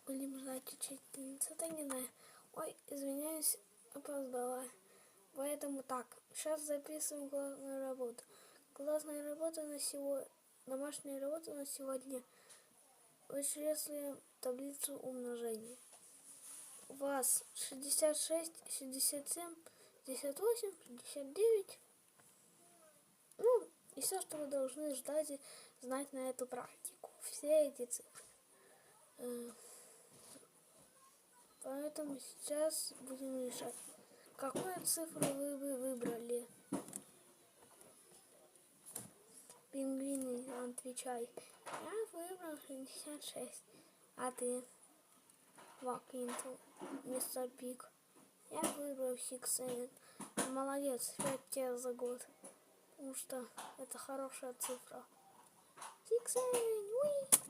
будем ждать учительница Танина. Ой, извиняюсь, опоздала. Поэтому так, сейчас записываем классную работу. Классная работа на сегодня, домашняя работа на сегодня. Вычислим таблицу умножения. У вас 66, 67, 58, 69. Ну, и все, что вы должны знать на эту практику. Все эти цифры. Поэтому сейчас будем решать, какую цифру вы бы выбрали. Пингвины, отвечай. Я выбрал 66. А ты? Вакинтл, мистер Пик. Я выбрал 67. Молодец, 5 тебе за год. Потому что это хорошая цифра. 67, уи!